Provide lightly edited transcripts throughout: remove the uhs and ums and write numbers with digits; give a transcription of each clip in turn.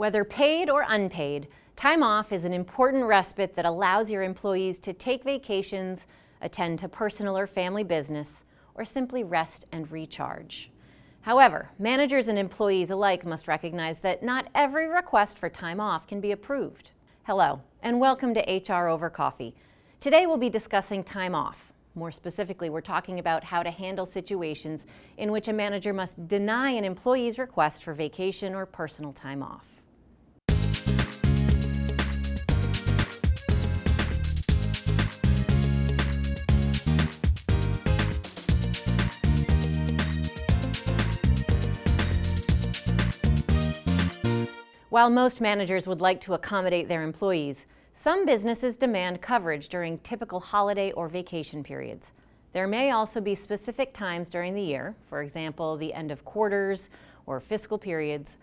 Whether paid or unpaid, time off is an important respite that allows your employees to take vacations, attend to personal or family business, or simply rest and recharge. However, managers and employees alike must recognize that not every request for time off can be approved. Hello, and welcome to HR Over Coffee. Today we'll be discussing time off. More specifically, we're talking about how to handle situations in which a manager must deny an employee's request for vacation or personal time off. While most managers would like to accommodate their employees, some businesses demand coverage during typical holiday or vacation periods. There may also be specific times during the year, for example, the end of quarters or fiscal periods,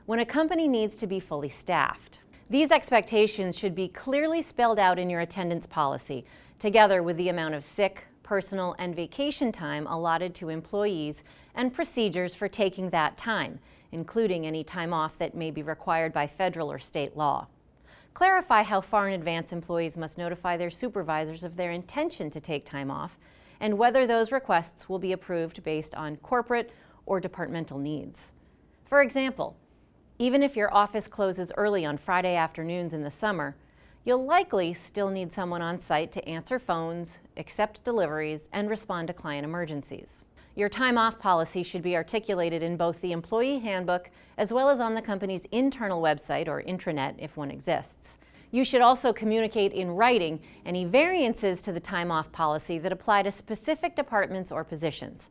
when a company needs to be fully staffed. These expectations should be clearly spelled out in your attendance policy, together with the amount of sick, personal, and vacation time allotted to employees and procedures for taking that time, including any time off that may be required by federal or state law. Clarify how far in advance employees must notify their supervisors of their intention to take time off and whether those requests will be approved based on corporate or departmental needs. For example, even if your office closes early on Friday afternoons in the summer, you'll likely still need someone on site to answer phones, accept deliveries, and respond to client emergencies. Your time off policy should be articulated in both the employee handbook as well as on the company's internal website or intranet if one exists. You should also communicate in writing any variances to the time off policy that apply to specific departments or positions.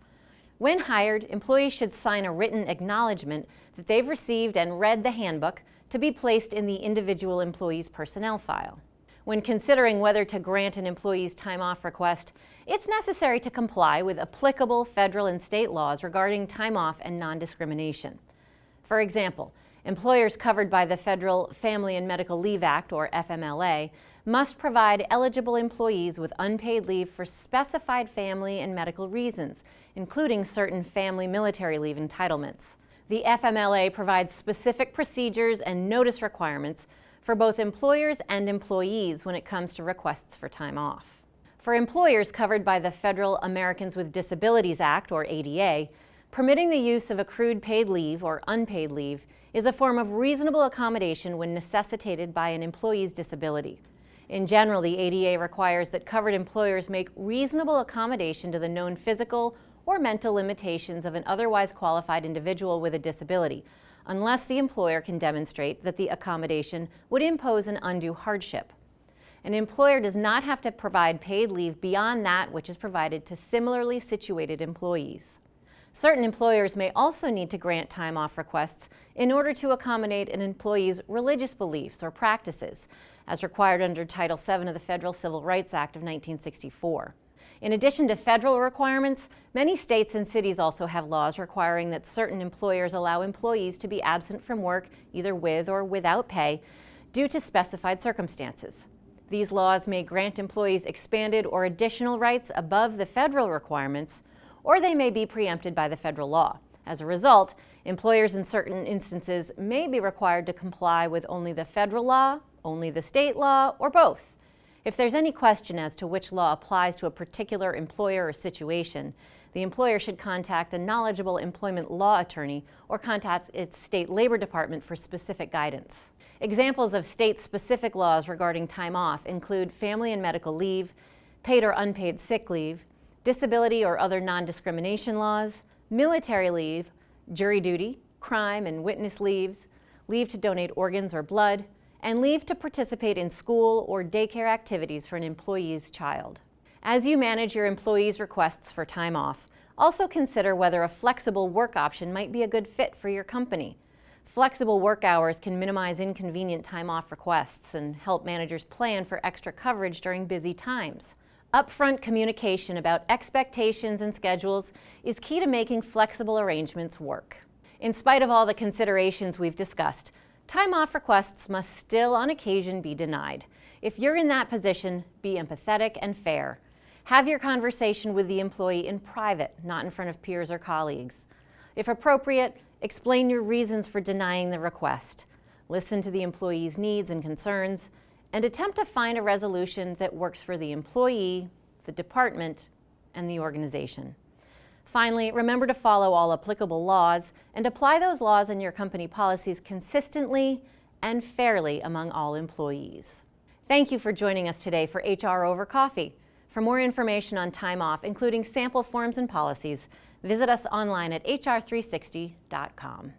When hired, employees should sign a written acknowledgement that they've received and read the handbook to be placed in the individual employee's personnel file. When considering whether to grant an employee's time off request, it's necessary to comply with applicable federal and state laws regarding time off and non-discrimination. For example, employers covered by the Federal Family and Medical Leave Act, or FMLA, must provide eligible employees with unpaid leave for specified family and medical reasons, including certain family military leave entitlements. The FMLA provides specific procedures and notice requirements for both employers and employees when it comes to requests for time off. For employers covered by the Federal Americans with Disabilities Act, or ADA, permitting the use of accrued paid leave or unpaid leave is a form of reasonable accommodation when necessitated by an employee's disability. In general, the ADA requires that covered employers make reasonable accommodation to the known physical or mental limitations of an otherwise qualified individual with a disability, unless the employer can demonstrate that the accommodation would impose an undue hardship. An employer does not have to provide paid leave beyond that which is provided to similarly situated employees. Certain employers may also need to grant time off requests in order to accommodate an employee's religious beliefs or practices, as required under Title VII of the Federal Civil Rights Act of 1964. In addition to federal requirements, many states and cities also have laws requiring that certain employers allow employees to be absent from work, either with or without pay, due to specified circumstances. These laws may grant employees expanded or additional rights above the federal requirements, or they may be preempted by the federal law. As a result, employers in certain instances may be required to comply with only the federal law, only the state law, or both. If there's any question as to which law applies to a particular employer or situation, the employer should contact a knowledgeable employment law attorney or contact its state labor department for specific guidance. Examples of state-specific laws regarding time off include family and medical leave, paid or unpaid sick leave, disability or other non-discrimination laws, military leave, jury duty, crime and witness leaves, leave to donate organs or blood, and leave to participate in school or daycare activities for an employee's child. As you manage your employees' requests for time off, also consider whether a flexible work option might be a good fit for your company. Flexible work hours can minimize inconvenient time off requests and help managers plan for extra coverage during busy times. Upfront communication about expectations and schedules is key to making flexible arrangements work. In spite of all the considerations we've discussed, time off requests must still on occasion be denied. If you're in that position, be empathetic and fair. Have your conversation with the employee in private, not in front of peers or colleagues. If appropriate, explain your reasons for denying the request. listen to the employee's needs and concerns, and attempt to find a resolution that works for the employee, the department, and the organization. Finally, remember to follow all applicable laws and apply those laws in your company policies consistently and fairly among all employees. Thank you for joining us today for HR Over Coffee. For more information on time off, including sample forms and policies, visit us online at hr360.com.